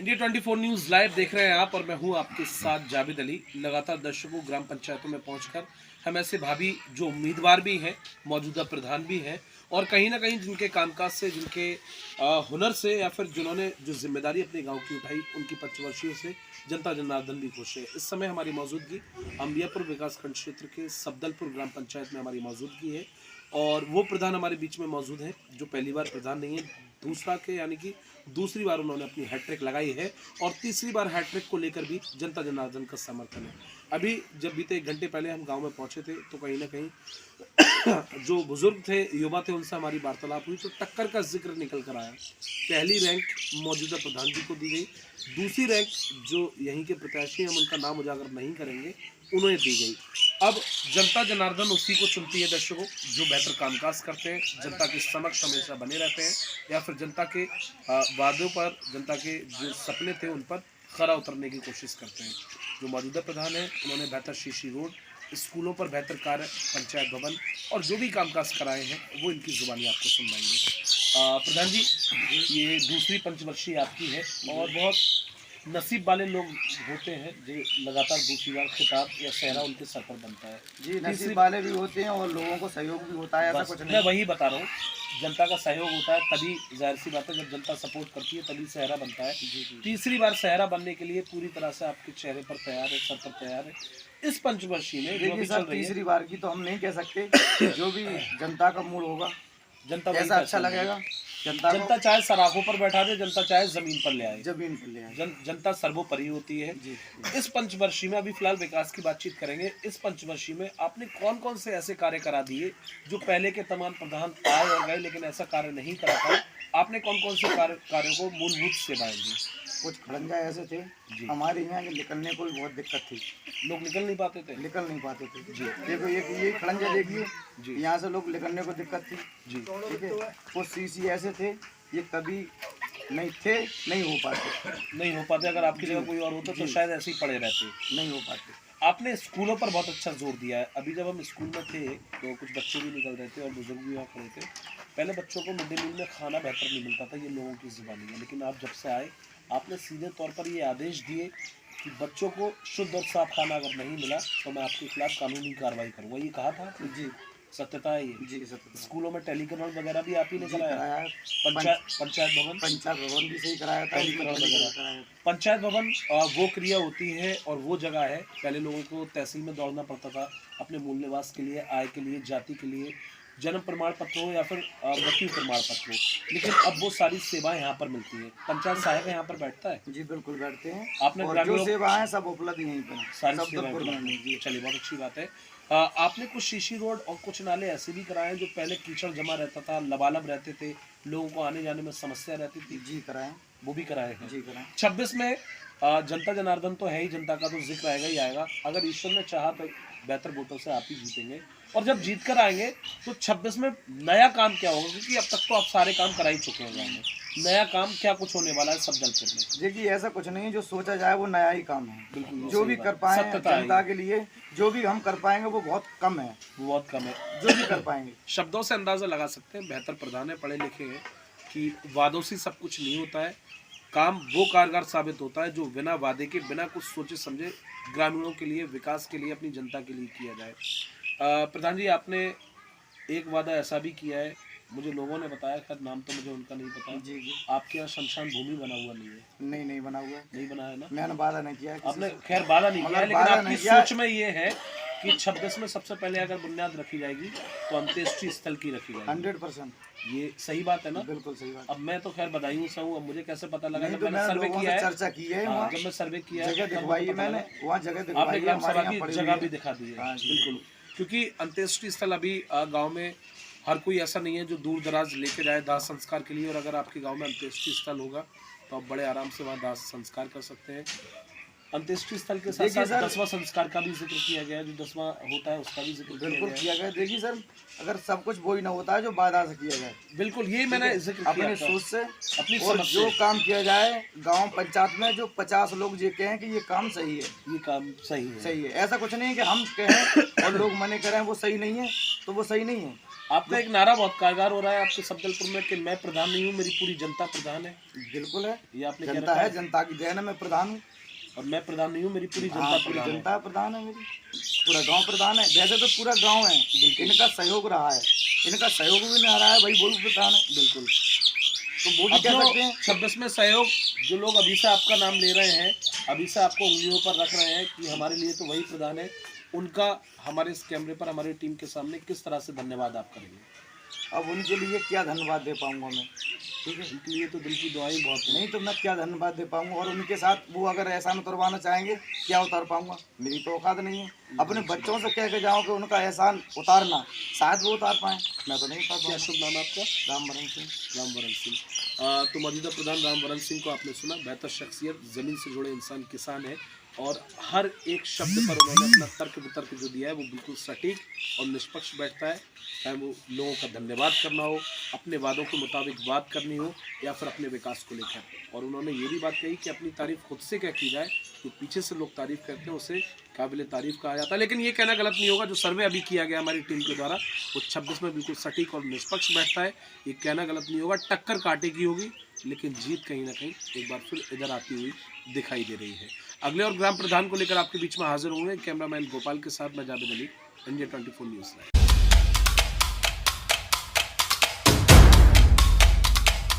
India 24 news live देख रहे हैं आप और मैं हूं आपके साथ जावेद अली। लगातार दर्शकों ग्राम पंचायतों में पहुंचकर हम ऐसे भावी जो उम्मीदवार भी हैं, मौजूदा प्रधान भी हैं और कहीं ना कहीं जिनके कामकाज से, जिनके हुनर से या फिर जिन्होंने जो जिम्मेदारी अपने गांव की उठाई, उनकी पंचवर्षीयों से जनता जनार्दन भी खुश है। इस समय हमारी मौजूदगी अंबियापुर विकासखंड क्षेत्र के सफदलपुर ग्राम पंचायत में हमारी मौजूदगी है और वो प्रधान हमारे बीच में मौजूद हैं जो पहली बार प्रधान नहीं है, दूसरा के यानी कि दूसरी बार उन्होंने अपनी हैट्रिक लगाई है और तीसरी बार हैट्रिक को लेकर भी जनता जनार्दन का समर्थन है। अभी जब बीते 1 घंटे पहले हम गांव में पहुंचे थे तो कहीं ना कहीं जो बुजुर्ग थे, युवा थे, उनसे हमारी वार्तालाप हुई तो टक्कर का जिक्र निकल कर आया। पहली रैंक मौजूदा प्रधान जी को दी गई, दूसरी रैंक जो यहीं के प्रत्याशी, हम उनका नाम उजागर नहीं करेंगे, उन्हें दी गई। अब जनता जनार्दन उसी को चुनती है दर्शकों जो बेहतर कामकाज करते हैं, जनता के समक्ष हमेशा बने रहते हैं या फिर जनता के वादों पर, जनता के जो सपने थे उन पर खरा उतरने की कोशिश करते हैं। जो मौजूदा प्रधान है उन्होंने बेहतर शीशी रोड, स्कूलों पर बेहतर कार्य, पंचायत भवन और जो भी कामकाज कराए हैं वो इनकी जुबानी आपको सुनवाएंगे। प्रधान जी, ये दूसरी पंचवर्षीय आपकी है और बहुत नसीब वाले लोग होते हैं जो लगातार दूसरी बार खिताब या सेहरा उनके सर पर बनता है। जी, नसीब वाले भी होते हैं और लोगों को सहयोग भी होता है, ऐसा कुछ नहीं। मैं वही बता रहा हूँ, जनता का सहयोग होता है तभी, जाहिर सी बात है, जब जनता सपोर्ट करती है तभी सेहरा बनता है। तीसरी बार सेहरा बनने के लिए पूरी तरह से आपके चेहरे पर तैयार है, सर पर तैयार है। इस पंचवर्षीय में देखिए सर, तीसरी बार की तो हम नहीं कह सकते, जो भी जनता का मूड होगा, जनता ऐसा अच्छा लगेगा। जनता चाहे सराखों पर बैठा दे, जनता चाहे जमीन पर ले आए, जमीन पर ले आए। जनता सर्वोपरि होती है। इस पंचवर्षीय में अभी फिलहाल विकास की बातचीत करेंगे। इस पंचवर्षीय में आपने कौन कौन से ऐसे कार्य करा दिए जो पहले के तमाम प्रधान आए और गए लेकिन ऐसा कार्य नहीं करा पाए? आपने कौन कौन से कार्यों को मूलभूत सेवाएं दी? कुछ खड़ंजा ऐसे थे हमारे यहाँ कि निकलने को भी बहुत दिक्कत थी, लोग निकल नहीं पाते थे जी। देखो ये खड़ंजा देखिए, यहाँ से लोग निकलने को दिक्कत थी जी। ठीक है, कुछ सीसी ऐसे थे ये कभी नहीं थे, नहीं हो पाते। अगर आपकी जगह कोई और होता तो शायद ऐसे ही पड़े रहते, नहीं हो पाते। आपने स्कूलों पर बहुत अच्छा जोर दिया है। अभी जब हम स्कूल में थे तो कुछ बच्चे भी निकल रहे थे और बुजुर्ग भी वहाँ खड़े थे। पहले बच्चों को मिड डे मील में खाना बेहतर नहीं मिलता था, ये लोगों की जुबानी है, लेकिन आप जब से आए आपने सीधे तौर पर ये आदेश दिए कि बच्चों को शुद्ध और साफ खाना अगर नहीं मिला तो मैं आपके खिलाफ कानूनी कार्रवाई करूँगा। ये कहा था जी, सत्यता है ये? जी सत्यता। स्कूलों में टेलीकरण वगैरह भी आप ही ने कराया? पंचायत भवन भी सही कराया था, टेलीकरण वगैरह। पंचायत भवन वो क्रिया होती है और वो जगह है, पहले लोगों को तहसील में दौड़ना पड़ता था अपने मूल निवास के लिए, आय के लिए, जाति के लिए, जन्म प्रमाण पत्र हो या फिर मृत्यु प्रमाण पत्र हो, लेकिन अब वो सारी सेवाएं यहाँ पर मिलती हैं। पंचायत सहायक यहाँ पर बैठता है? जी बिल्कुल बैठते हैं। आपने जो सेवाएं सब उपलब्ध यहीं पर सारी सेवाएं। चलिए, बहुत अच्छी बात है। आपने कुछ शीशी रोड और कुछ नाले ऐसे भी कराए हैं जो पहले कीचड़ जमा रहता था, लबालब रहते थे, लोगों को आने जाने में समस्या रहती थी? जी कराए, वो भी कराए हैं। जी कराए। 26 में जनता जनार्दन तो है ही, जनता का तो जिक्र आएगा ही आएगा। अगर ईश्वर ने चाहा तो बेहतर वोटों से आप ही जीतेंगे और जब जीत कर आएंगे तो 26 में नया काम क्या होगा? क्योंकि अब तक तो आप सारे काम करा ही चुके हैं गाँव में। नया काम क्या कुछ होने वाला है सफदलपुर में? देखिए ऐसा कुछ नहीं है, जो सोचा जाए वो नया ही काम है। बिल्कुल, जो भी कर पाए जनता के लिए, जो भी हम कर पाएंगे वो बहुत कम है, जो भी कर पाएंगे। शब्दों से अंदाजा लगा सकते हैं बेहतर प्रधान है, पढ़े लिखे हैं, कि वादों से सब कुछ नहीं होता है। काम वो कारगर साबित होता है जो बिना वादे के, बिना कुछ सोचे समझे ग्रामीणों के लिए, विकास के लिए, अपनी जनता के लिए किया जाए। प्रधान जी, आपने एक वादा ऐसा भी किया है, मुझे लोगों ने बताया, खैर नाम तो मुझे उनका नहीं पता। जी जी। आपके यहाँ शमशान भूमि बना हुआ नहीं है? नहीं बना हुआ है। नहीं बना है ना? मैंने वादा नहीं किया। आपने खैर वादा नहीं किया, लेकिन आपकी सोच में ये है कि 26 में सबसे पहले अगर बुनियाद रखी जाएगी तो अंत्येष्टि स्थल की रखी जाएगी। 100%। ये सही बात है ना? बिल्कुल सही बात। अब मैं तो खैर बधाई से हूँ, अब मुझे कैसे पता लगा? जब मैंने सर्वे किया है, चर्चा की है, जब मैं सर्वे किया, जगह दिखवाई है मैंने, वहाँ जगह दिखवाई है, आपने ग्राम सभा की जगह भी दिखा दी है। बिल्कुल, क्योंकि अंत्येष्टि स्थल अभी गाँव में हर कोई ऐसा नहीं है जो दूर दराज लेके जाए दाह संस्कार के लिए, और अगर आपके गांव में अंत्येष्टि स्थल होगा तो आप बड़े आराम से वहाँ दाह संस्कार कर सकते हैं। अंत्येष्टि स्थल के साथ साथ 10वां संस्कार का भी जिक्र किया गया है, जो 10वां होता है उसका भी जिक्र बिल्कुल किया गया है। देखिए सर, अगर सब कुछ वही ना होता है जो वादा से किया जाए। बिल्कुल, ये मैंने जिक्र किया अपनी सोच से, अपनी और जो काम किया जाए गांव पंचायत में, जो 50 लोग ये कहें कि ये काम सही है, ये काम सही है। ऐसा कुछ नहीं है कि हम कहें और लोग मने करें वो सही नहीं है तो वो सही नहीं है। आपका एक नारा बहुत कारगर हो रहा है आपके सफदरपुर में कि मैं प्रधान नहीं हूँ, मेरी पूरी जनता प्रधान है। बिल्कुल है, ये आपने कह जनता रखा है, जनता की देन है, मैं प्रधान हूँ। और मैं प्रधान नहीं हूँ, मेरी पूरी हाँ, जनता पूरी प्रधान है। जनता प्रधान है मेरी, पूरा गांव प्रधान है। वैसे तो पूरा गांव है, इनका सहयोग रहा है, इनका सहयोग भी नहीं रहा है भाई, वो भी प्रधान है। बिल्कुल। तो वो भी कह सकते हैं 26 में सहयोग जो लोग अभी से आपका नाम ले रहे हैं, अभी से आपको उंगलियों पर रख रहे हैं कि हमारे लिए तो वही प्रधान है, उनका हमारे इस कैमरे पर हमारी टीम के सामने किस तरह से धन्यवाद आप करेंगे? अब उनके लिए क्या धन्यवाद दे पाऊंगा मैं, ठीक है, उनके लिए तो दिल की दुआएं बहुत है। नहीं तो मैं क्या धन्यवाद दे पाऊंगा। और उनके साथ वो अगर एहसान उतरवाना चाहेंगे, क्या उतार पाऊंगा, मेरी तो औकात नहीं है। अपने बच्चों से कह के जाओ कि उनका एहसान उतारना, शायद वो उतार पाए, मैं तो नहीं उतार क्या पाऊंगा। शुभ नाम है आपका? रामवरण सिंह। रामवरण सिंह। तो मौजूदा प्रधान रामवरण सिंह को आपने सुना, बेहतर शख्सियत, ज़मीन से जुड़े इंसान, किसान है और हर एक शब्द पर उन्होंने अपना तर्क वितर्क जो दिया है वो बिल्कुल सटीक और निष्पक्ष बैठता है। चाहे वो लोगों का धन्यवाद करना हो, अपने वादों के मुताबिक बात करनी हो या फिर अपने विकास को लेकर। और उन्होंने ये भी बात कही कि अपनी तारीफ खुद से क्या की जाए, तो पीछे से लोग तारीफ करते हैं उसे काबिल तारीफ कहा जाता है। लेकिन ये कहना गलत नहीं होगा, जो सर्वे अभी किया गया हमारी टीम के द्वारा वो 26 में बिल्कुल सटीक और निष्पक्ष बैठता है। ये कहना गलत नहीं होगा, टक्कर कांटे की होगी, लेकिन जीत कहीं ना कहीं एक बार फिर इधर आती हुई दिखाई दे रही है। अगले और ग्राम प्रधान को लेकर आपके बीच में हाजिर होंगे कैमरामैन गोपाल के साथ, मैं जावेद अली, इंडिया 24 न्यूज़।